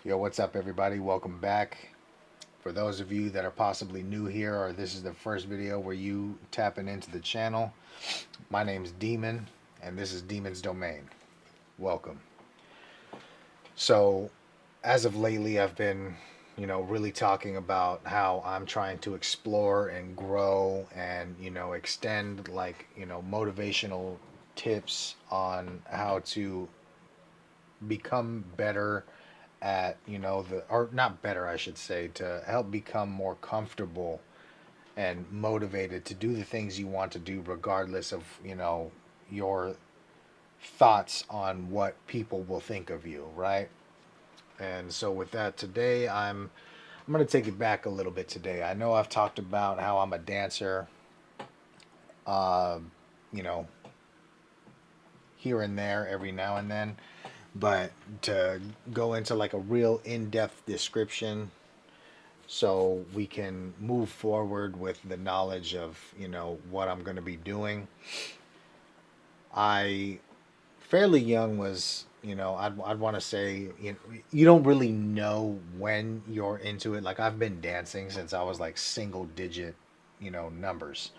Yo, what's up, everybody? Welcome back. For those of you that are possibly new here, or this is the first video where you tapping into the channel, my name's Demon, and this is Demon's Domain. Welcome. So, as of lately, I've been, really talking about how I'm trying to explore and grow and, extend motivational tips on how to become better at or not better, I should say, to help become more comfortable and motivated to do the things you want to do regardless of your thoughts on what people will think of you, right? And so with that, today I'm going to take it back a little bit. Today I know I've talked about how I'm a dancer, uh, you know here and there every now and then, but to go into like a real in-depth description so we can move forward with the knowledge of what I'm going to be doing. I fairly young was, I'd want to say, you don't really know when you're into it. Like, I've been dancing since I was like single digit numbers,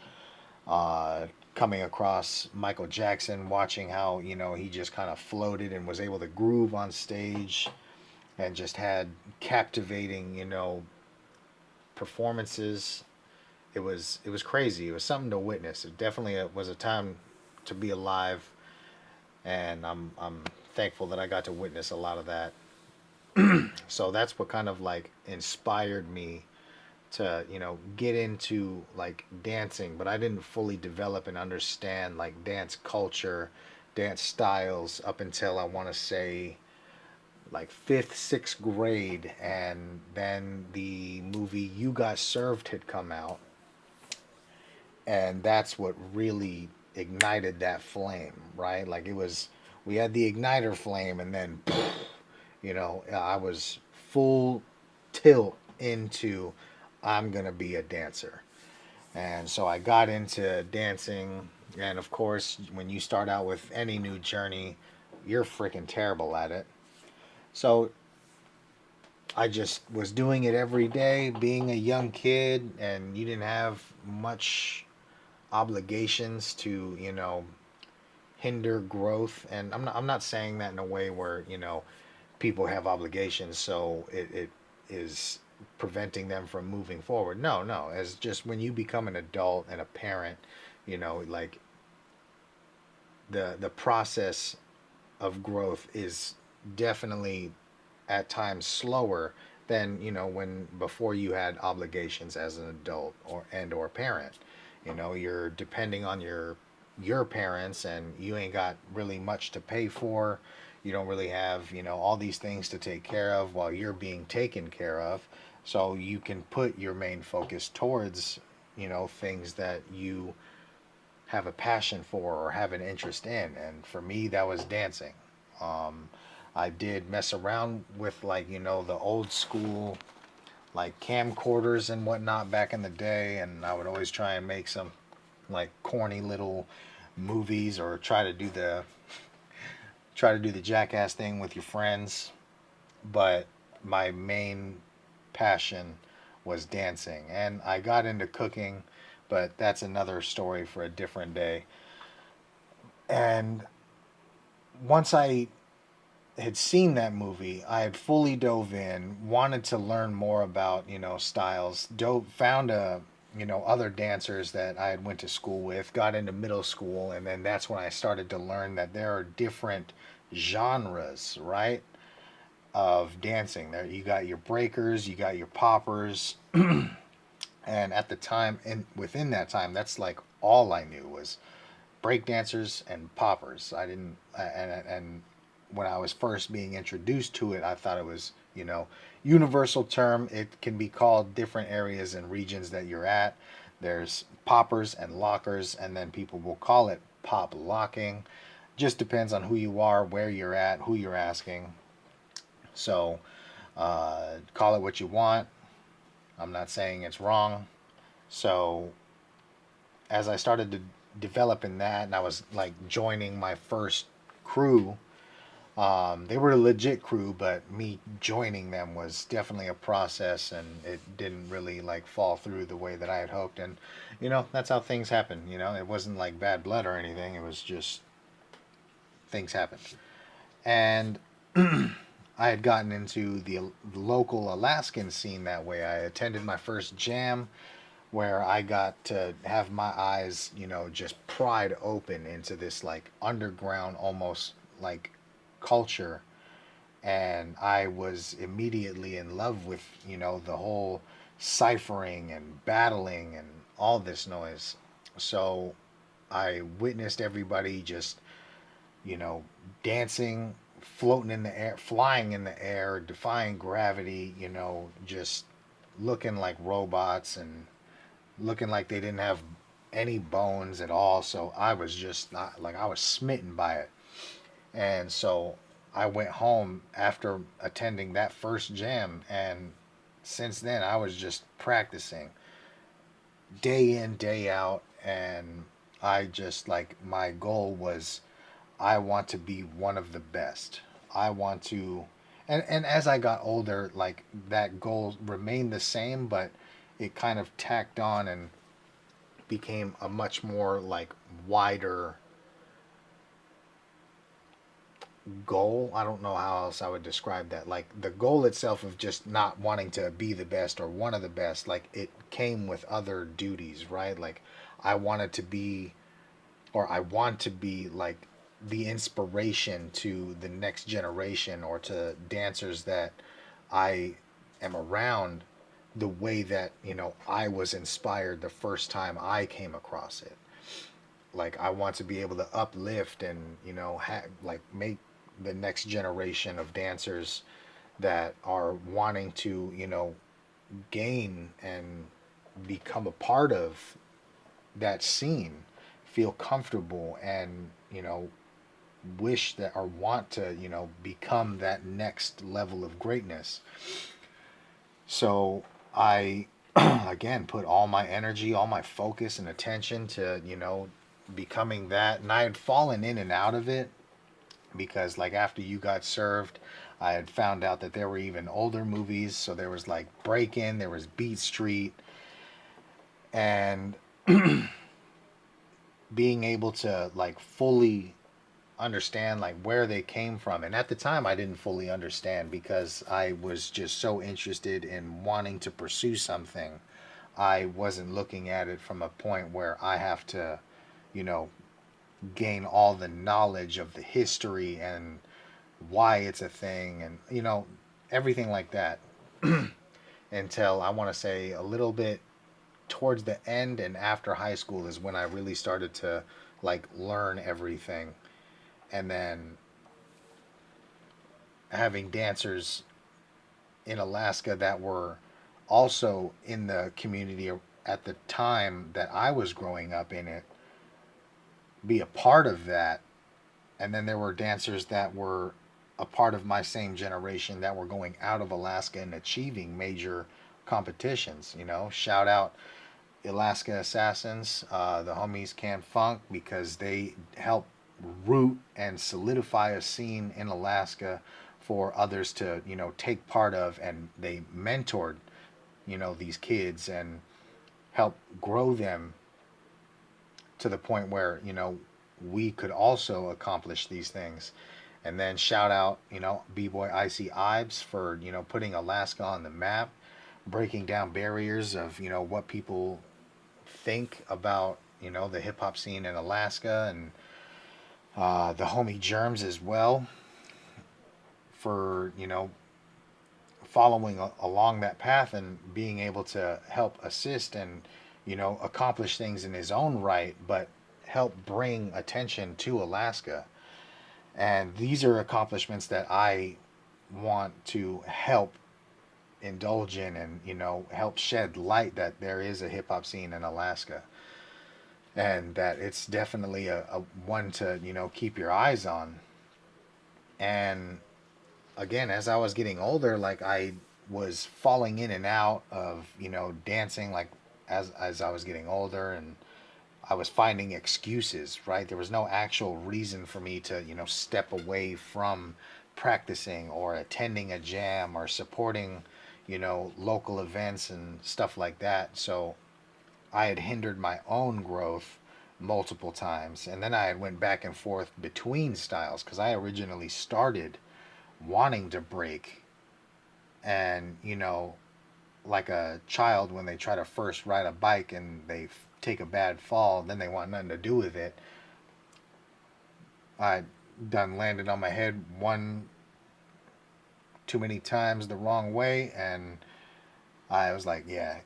uh coming across Michael Jackson, watching how he just kind of floated and was able to groove on stage and just had captivating performances. It was crazy. It was something to witness. It definitely was a time to be alive, and I'm thankful that I got to witness a lot of that. So that's what kind of like inspired me to get into like dancing, but I didn't fully develop and understand like dance culture, dance styles up until I want to say like fifth, sixth grade, and then the movie You Got Served had come out, and that's what really ignited that flame, right? Like, it was, we had the igniter flame, and then I was full tilt into I'm gonna be a dancer. And so I got into dancing, and of course, when you start out with any new journey, you're freaking terrible at it. So I just was doing it every day, being a young kid, and you didn't have much obligations to hinder growth. And I'm not saying that in a way where people have obligations so it is preventing them from moving forward. No, no, as just when you become an adult and a parent, like the process of growth is definitely at times slower than when before you had obligations as an adult or parent. You're depending on your parents, and you ain't got really much to pay for. You don't really have all these things to take care of while you're being taken care of, so you can put your main focus towards things that you have a passion for or have an interest in. And for me, that was dancing. um, I did mess around with like the old school like camcorders and whatnot back in the day, and I would always try and make some like corny little movies, or try to do the jackass thing with your friends. But my main passion was dancing, and I got into cooking, but that's another story for a different day. And once I had seen that movie, I had fully dove in, wanted to learn more about, styles, found other dancers that I had went to school with, got into middle school, and then that's when I started to learn that there are different genres, right, of dancing. There you got your breakers, you got your poppers, and at the time, and within that time, that's like all I knew was break dancers and poppers. I didn't, and when I was first being introduced to it, I thought it was, universal term. It can be called different areas and regions that you're at. There's poppers and lockers, and then people will call it pop locking. Just depends on who you are, where you're at, who you're asking. So, call it what you want. I'm not saying it's wrong. So, as I started to develop in that, and I was like joining my first crew, They were a legit crew, but me joining them was definitely a process, and it didn't really like fall through the way that I had hoped. And that's how things happen. It wasn't like bad blood or anything. It was just things happen. And I had gotten into the local Alaskan scene that way. I attended my first jam where I got to have my eyes, just pried open into this like underground, almost like culture. And I was immediately in love with, the whole ciphering and battling and all this noise. So I witnessed everybody just, you know, dancing, floating in the air, flying in the air, defying gravity, just looking like robots and looking like they didn't have any bones at all. So I was just not like, I was smitten by it. And so I went home after attending that first jam. And since then, I was just practicing day in, day out. And I just like, my goal was I want to be one of the best. I want to, and as I got older, like that goal remained the same, but it kind of tacked on and became a much more like wider goal. I don't know how else I would describe that. Like the goal itself of just not wanting to be the best or one of the best, like it came with other duties, right? Like I wanted to be, or I want to be like the inspiration to the next generation or to dancers that I am around the way that, I was inspired the first time I came across it. Like I want to be able to uplift and, like make the next generation of dancers that are wanting to, gain and become a part of that scene feel comfortable and, wish that or want to, become that next level of greatness. So I, again, put all my energy, all my focus and attention to, becoming that. And I had fallen in and out of it because, like, after You Got Served, I had found out that there were even older movies. So there was like Break In, there was Beat Street, and being able to like fully understand like where they came from. And at the time I didn't fully understand because I was just so interested in wanting to pursue something. I wasn't looking at it from a point where I have to, you know gain all the knowledge of the history and why it's a thing, and everything like that, until I want to say a little bit towards the end and after high school is when I really started to like learn everything. And then having dancers in Alaska that were also in the community at the time that I was growing up in it, be a part of that. And then there were dancers that were a part of my same generation that were going out of Alaska and achieving major competitions. Shout out Alaska Assassins, the homies Can Funk, because they helped root and solidify a scene in Alaska for others to, take part of, and they mentored, these kids and helped grow them to the point where, we could also accomplish these things. And then shout out, B-Boy Icy Ibes for, putting Alaska on the map, breaking down barriers of, what people think about, the hip hop scene in Alaska, and the homie Germs as well for, following along that path and being able to help assist and, accomplish things in his own right, but help bring attention to Alaska. And these are accomplishments that I want to help indulge in and, help shed light that there is a hip hop scene in Alaska, and that it's definitely a one to, keep your eyes on. And again, as I was getting older, like I was falling in and out of, dancing, like as I was getting older, and I was finding excuses, right? There was no actual reason for me to, step away from practicing or attending a jam or supporting, local events and stuff like that. So I had hindered my own growth multiple times. And then I had went back and forth between styles because I originally started wanting to break and, like a child when they try to first ride a bike and they take a bad fall, then they want nothing to do with it. I done landed on my head one too many times the wrong way, and I was like, yeah,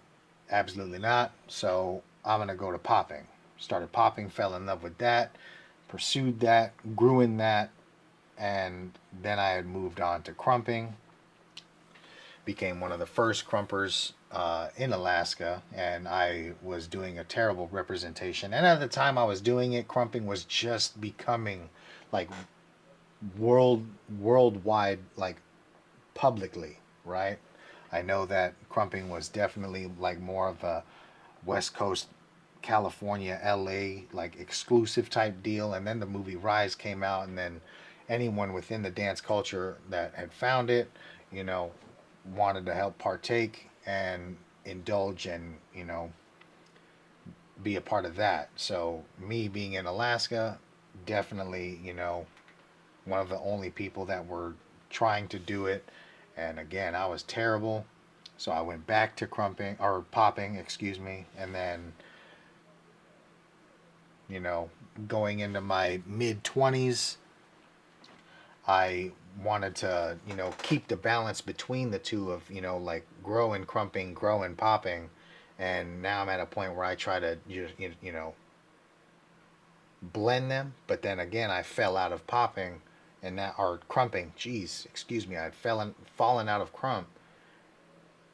absolutely not. So I'm gonna go to popping. Started popping, fell in love with that, pursued that, grew in that, and then I had moved on to crumping. Became one of the first crumpers in Alaska, and I was doing a terrible representation. And at the time I was doing it, crumping was just becoming like worldwide, like publicly, right? I know that crumping was definitely like more of a West Coast, California, LA, like exclusive type deal. And then the movie Rise came out, and then anyone within the dance culture that had found it, you know, wanted to help partake and indulge and, be a part of that. So, me being in Alaska, definitely, one of the only people that were trying to do it. And again, I was terrible. So I went back to crumping or popping, excuse me, and then, you know, going into my mid 20s, I wanted to, keep the balance between the two of, like grow and crumping, grow and popping. And now I'm at a point where I try to, blend them. But then again, I fell out of popping and now, or crumping. Jeez, excuse me. I'd fallen out of crump.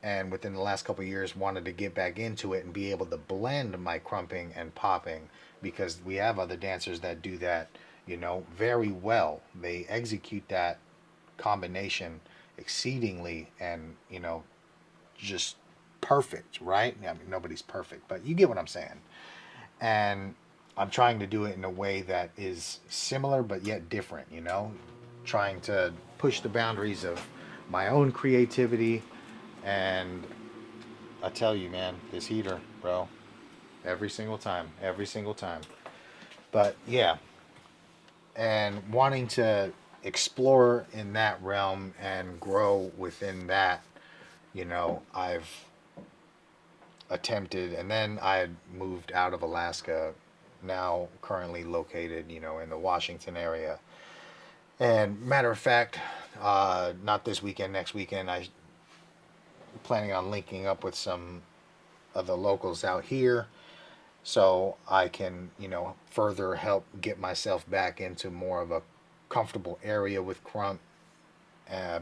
And within the last couple of years, wanted to get back into it and be able to blend my crumping and popping because we have other dancers that do that, very well. They execute that combination exceedingly and, just perfect, right? I mean, nobody's perfect, but you get what I'm saying. And I'm trying to do it in a way that is similar but yet different, trying to push the boundaries of my own creativity. And I tell you, man, this heater, bro, every single time, every single time. But yeah, and wanting to explore in that realm and grow within that, I've attempted, and then I had moved out of Alaska, now currently located, in the Washington area. And matter of fact, not this weekend, next weekend, I planning on linking up with some of the locals out here so I can, further help get myself back into more of a comfortable area with crump,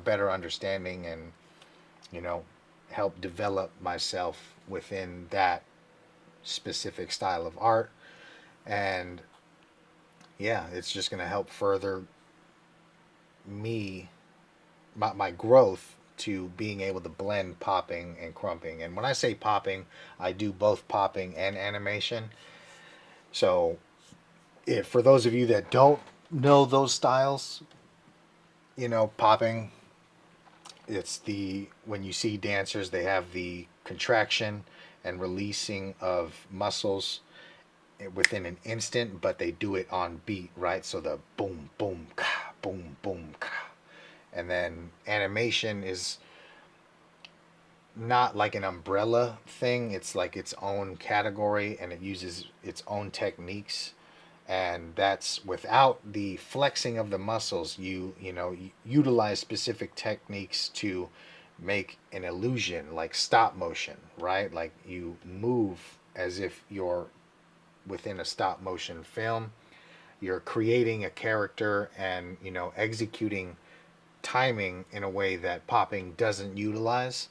better understanding, and, you know, help develop myself within that specific style of art. And yeah, it's just going to help further me, my growth to being able to blend popping and crumping. And when I say popping, I do both popping and animation. So, if for those of you that don't know those styles, popping, it's the when you see dancers, they have the contraction and releasing of muscles within an instant, but they do it on beat, right? So the boom, boom, ka, boom, boom, ka. And then animation is not like an umbrella thing. It's like its own category and it uses its own techniques. And that's without the flexing of the muscles. You utilize specific techniques to make an illusion, like stop motion, right? Like you move as if you're within a stop motion film. You're creating a character and, executing timing in a way that popping doesn't utilize.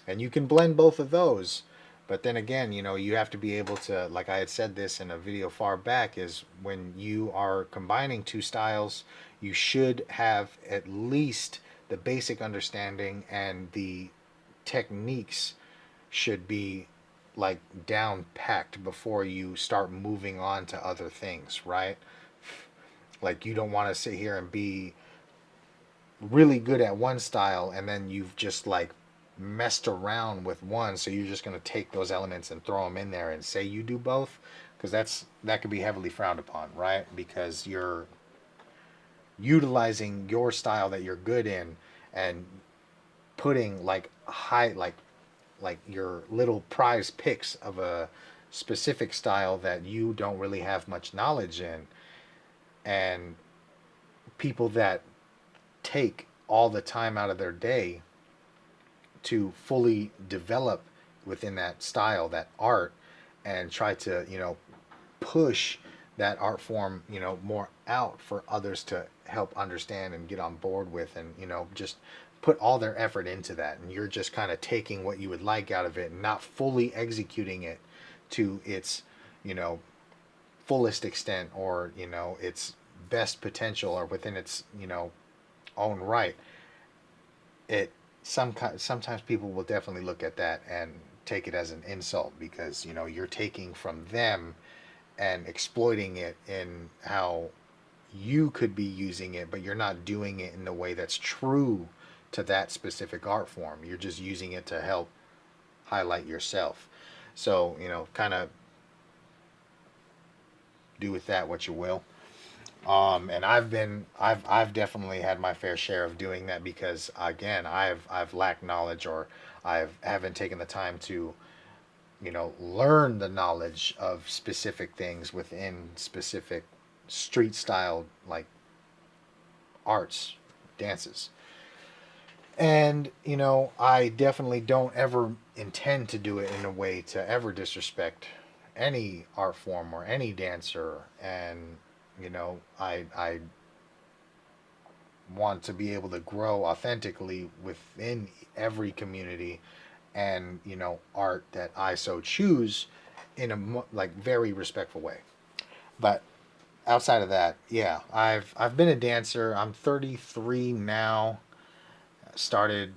And you can blend both of those. But then again, you have to be able to, like I had said this in a video far back, is when you are combining two styles, you should have at least the basic understanding, and the techniques should be like down packed before you start moving on to other things, right? Like you don't want to sit here and be really good at one style and then you've just like messed around with one, so you're just going to take those elements and throw them in there and say you do both, because that could be heavily frowned upon, right? Because you're utilizing your style that you're good in and putting like high like your little prize picks of a specific style that you don't really have much knowledge in, and people that take all the time out of their day to fully develop within that style, that art, and try to, push that art form, more out for others to help understand and get on board with, and, just put all their effort into that. And you're just kind of taking what you would like out of it and not fully executing it to its, you know, fullest extent, or, its best potential, or within its, own right. It sometimes people will definitely look at that and take it as an insult, because you're taking from them and exploiting it in how you could be using it, but you're not doing it in the way that's true to that specific art form. You're just using it to help highlight yourself. So, kind of do with that what you will. And I've definitely had my fair share of doing that, because again, I've lacked knowledge, or haven't taken the time to, learn the knowledge of specific things within specific street style, like arts, dances. And, I definitely don't ever intend to do it in a way to ever disrespect any art form or any dancer. And, I want to be able to grow authentically within every community and, art that I so choose, in a like very respectful way. But outside of that, yeah, I've been a dancer. I'm 33 now. Started,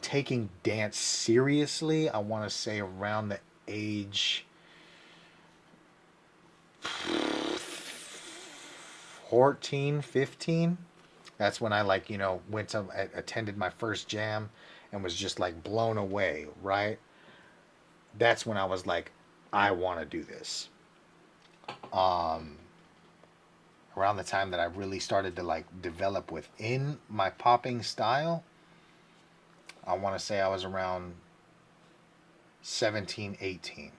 taking dance seriously, I want to say around the age 14, 15. That's when I, like, went to attended my first jam and was just like blown away, right? That's when I was like, I want to do this. Um Around the time that I really started to like develop within my popping style, I want to say I was around 17, 18.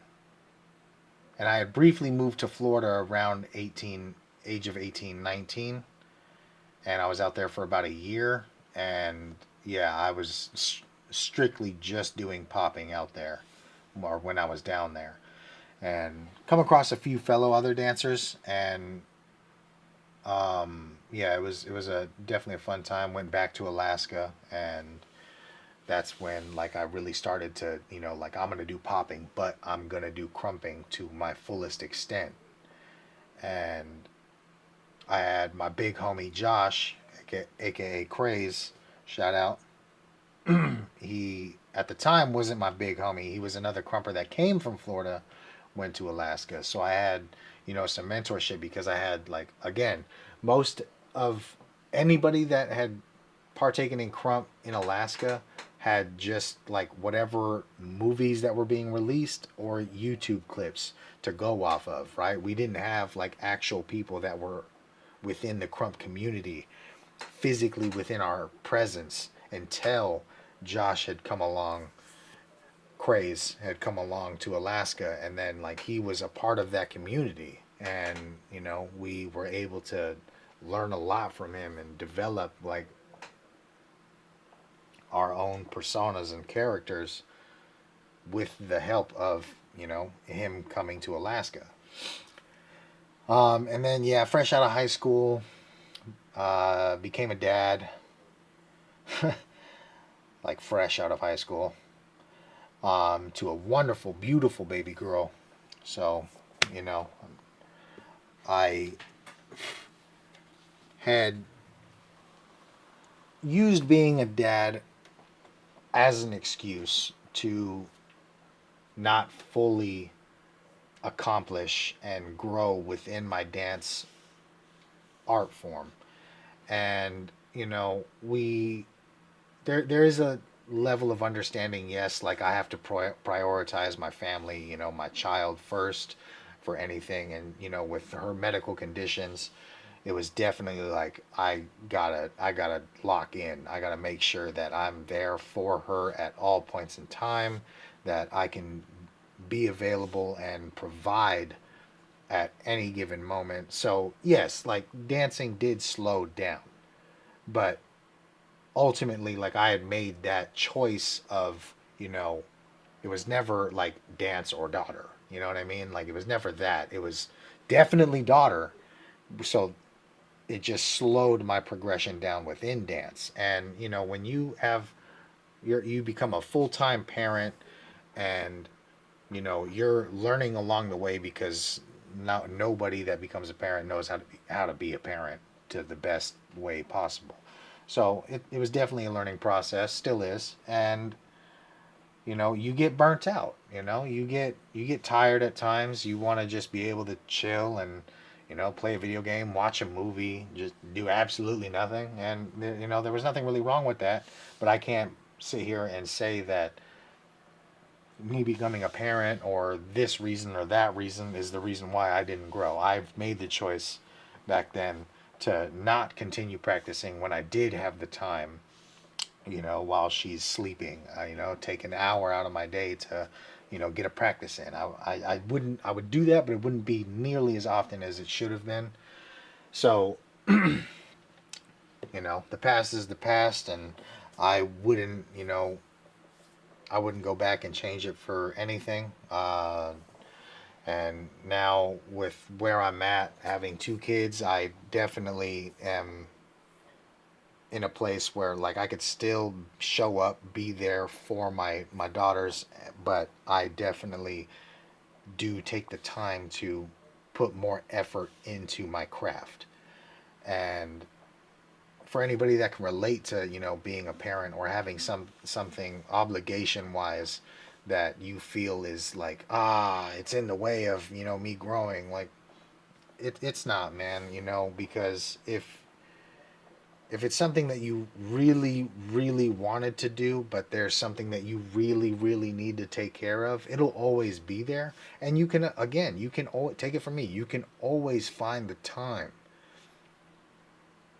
And I had briefly moved to Florida around 18, age of 18, 19. And I was out there for about a year. And yeah, I was strictly just doing popping out there, or when I was down there. And come across a few fellow other dancers, and yeah, it was a definitely a fun time. Went back to Alaska, and that's when like I really started to, like, I'm gonna do popping, but I'm gonna do crumping to my fullest extent. And I had my big homie Josh, aka Craze, shout out. He at the time wasn't my big homie. He was another crumper that came from Florida, went to Alaska. So I had, some mentorship, because I had, like, again, most of anybody that had partaken in crump in Alaska had just like whatever movies that were being released or YouTube clips to go off of, right? We didn't have like actual people that were within the crump community, physically within our presence, until Josh had come along, Craze had come along to Alaska, and then like he was a part of that community, and we were able to learn a lot from him and develop like our own personas and characters with the help of, him coming to Alaska. And then, yeah, fresh out of high school, became a dad, like fresh out of high school, to a wonderful, beautiful baby girl. So, you know, I had used being a dad as an excuse to not fully accomplish and grow within my dance art form. And we there is a level of understanding. Yes, like I have to prioritize my family, my child first for anything. And with her medical conditions, it was definitely like I gotta lock in. I gotta make sure that I'm there for her at all points in time, that I can be available and provide at any given moment. So yes, like dancing did slow down, but ultimately, like I had made that choice of, it was never like dance or daughter. You know what I mean? Like it was never that. It was definitely daughter. So it just slowed my progression down within dance. And when you become a full-time parent, and you're learning along the way, because now nobody that becomes a parent knows how to be a parent to the best way possible. So it was definitely a learning process, still is. And you get burnt out. You get tired at times. You want to just be able to chill and play a video game, watch a movie, just do absolutely nothing. And there was nothing really wrong with that. But I can't sit here and say that me becoming a parent or this reason or that reason is the reason why I didn't grow. I've made the choice back then to not continue practicing when I did have the time, while she's sleeping. Take an hour out of my day to, get a practice in. I would do that, but it wouldn't be nearly as often as it should have been. So, the past is the past, and I wouldn't, I wouldn't go back and change it for anything. And now with where I'm at, having two kids, I definitely am in a place where like I could still show up, be there for my daughters, but I definitely do take the time to put more effort into my craft. And for anybody that can relate to being a parent or having something obligation wise that you feel is like, it's in the way of me growing, like it's not, man. Because if it's something that you really, really wanted to do, but there's something that you really, really need to take care of, it'll always be there. And you can, again, take it from me, you can always find the time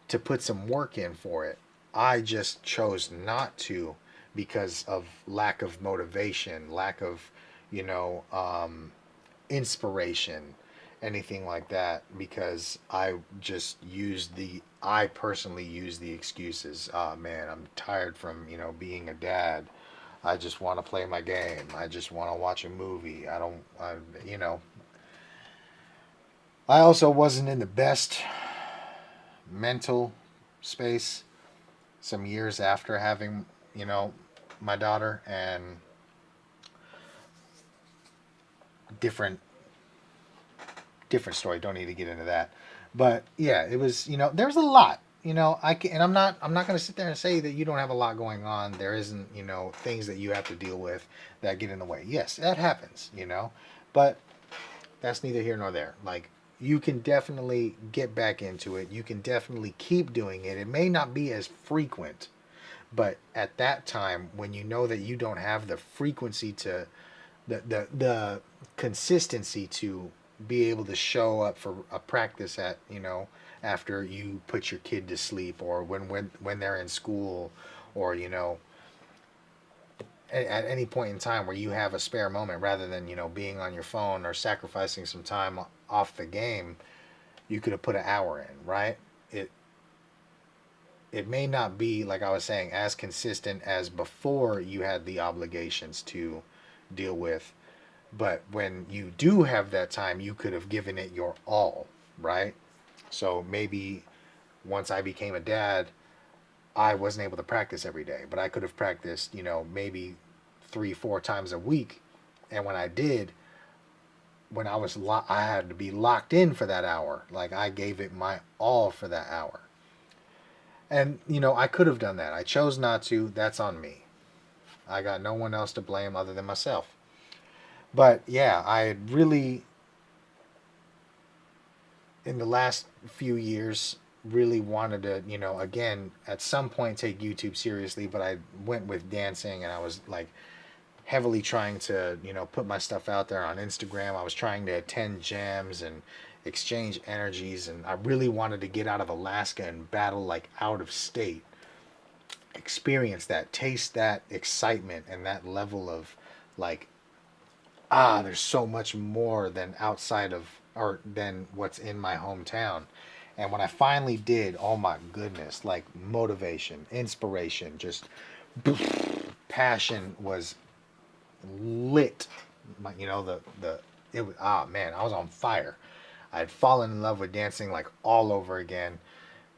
to put some work in for it. I just chose not to because of lack of motivation, lack of, you know, um, inspiration, anything like that, because I personally use the excuses. Oh man, I'm tired from, being a dad. I just want to play my game. I just want to watch a movie. I don't, I, you know, I also wasn't in the best mental space some years after having, you know, my daughter. And different different story. Don't need to get into that. But yeah, it was, there's a lot. And I'm not going to sit there and say that you don't have a lot going on. There isn't, things that you have to deal with that get in the way. Yes, that happens. But that's neither here nor there. Like, you can definitely get back into it. You can definitely keep doing it. It may not be as frequent, but at that time when you know that you don't have the frequency to the consistency to be able to show up for a practice at, after you put your kid to sleep, or when they're in school, or at any point in time where you have a spare moment, rather than being on your phone or sacrificing some time off the game, you could have put an hour in, right? It may not be, like I was saying, as consistent as before you had the obligations to deal with. But when you do have that time, you could have given it your all, right? So maybe once I became a dad, I wasn't able to practice every day, but I could have practiced, maybe 3, 4 times a week. And when I did, when I had to be locked in for that hour. Like, I gave it my all for that hour. And, I could have done that. I chose not to. That's on me. I got no one else to blame other than myself. But yeah, I had really, in the last few years, really wanted to, again, at some point take YouTube seriously, but I went with dancing, and I was like heavily trying to, put my stuff out there on Instagram. I was trying to attend jams and exchange energies, and I really wanted to get out of Alaska and battle like out of state, experience that, taste that excitement and that level of like, there's so much more than outside of, or than what's in my hometown. And when I finally did, oh my goodness, like motivation, inspiration, just passion was lit. The it was, man, I was on fire. I had fallen in love with dancing like all over again.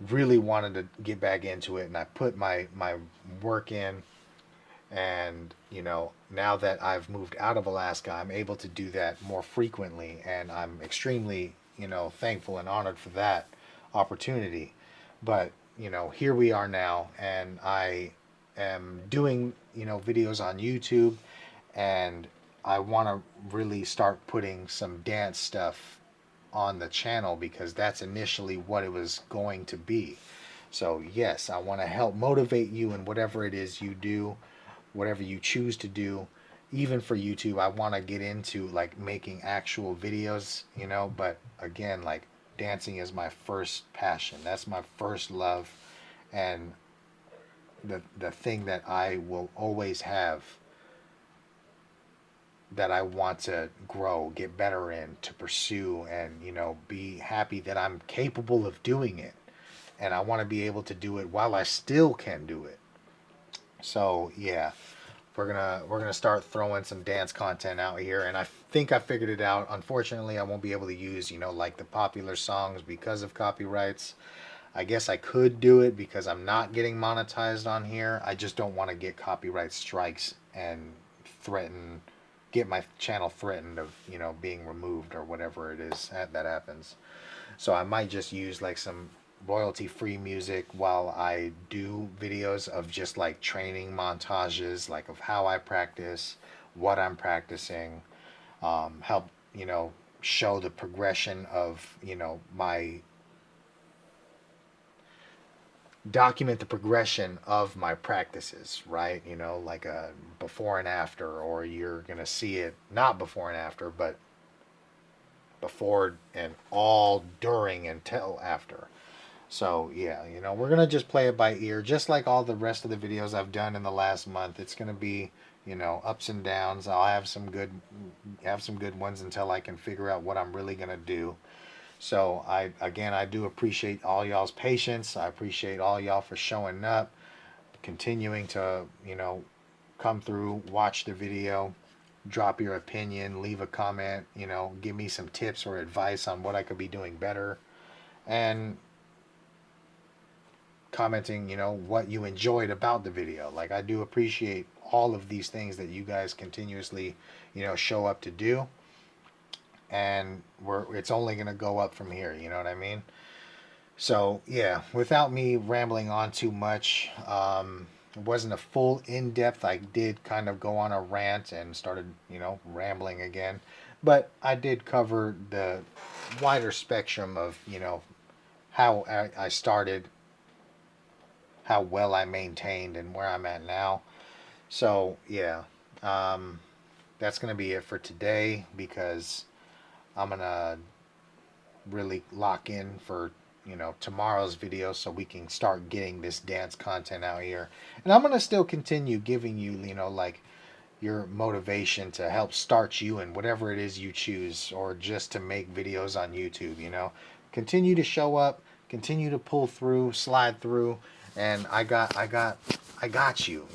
Really wanted to get back into it, and I put my work in. And now that I've moved out of Alaska, I'm able to do that more frequently, and I'm extremely thankful and honored for that opportunity. But here we are now, and I am doing videos on YouTube, and I want to really start putting some dance stuff on the channel, because that's initially what it was going to be. So yes, I want to help motivate you in whatever it is you do, whatever you choose to do. Even for YouTube, I want to get into like making actual videos, but again, like dancing is my first passion. That's my first love, and the thing that I will always have, that I want to grow, get better in, to pursue, and be happy that I'm capable of doing it. And I want to be able to do it while I still can do it. So yeah, we're gonna start throwing some dance content out here, and I think I figured it out. Unfortunately, I won't be able to use like the popular songs because of copyrights. I guess I could do it because I'm not getting monetized on here. I just don't want to get copyright strikes and threaten, get my channel threatened of being removed or whatever it is that happens. So I might just use like some royalty free music while I do videos of just like training montages, like of how I practice, what I'm practicing, help, show the progression of, my, document the progression of my practices, right? Like a before and after, or you're going to see it not before and after, but before and all during until after. So yeah, we're gonna just play it by ear, just like all the rest of the videos I've done in the last month. It's gonna be, ups and downs. I'll have some good ones until I can figure out what I'm really gonna do. So I do appreciate all y'all's patience. I appreciate all y'all for showing up, continuing to, come through, watch the video, drop your opinion, leave a comment, give me some tips or advice on what I could be doing better. And commenting, what you enjoyed about the video. Like, I do appreciate all of these things that you guys continuously, show up to do. And it's only going to go up from here, you know what I mean? So, yeah, without me rambling on too much, it wasn't a full in-depth. I did kind of go on a rant and started, rambling again. But I did cover the wider spectrum of, how I started, how well I maintained, and where I'm at now. So yeah, um, that's gonna be it for today, because I'm gonna really lock in for tomorrow's video, so we can start getting this dance content out here. And I'm gonna still continue giving you like your motivation to help start you in whatever it is you choose, or just to make videos on YouTube. Continue to show up, continue to pull through, slide through, and I got you.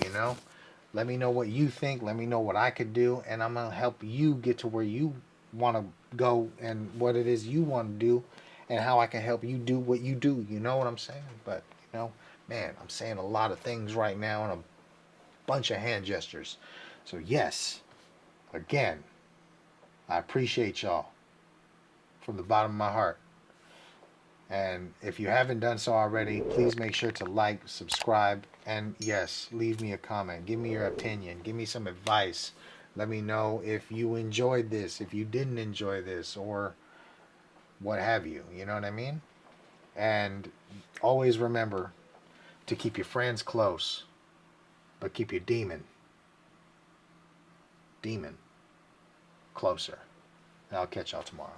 Let me know what you think. Let me know what I could do, and I'm gonna help you get to where you want to go, and what it is you want to do, and how I can help you do what you do. You know what I'm saying? But man, I'm saying a lot of things right now and a bunch of hand gestures. So yes, again, I appreciate y'all from the bottom of my heart. And if you haven't done so already, please make sure to like, subscribe, and yes, leave me a comment. Give me your opinion. Give me some advice. Let me know if you enjoyed this, if you didn't enjoy this, or what have you. You know what I mean? And always remember to keep your friends close, but keep your demon closer. And I'll catch y'all tomorrow.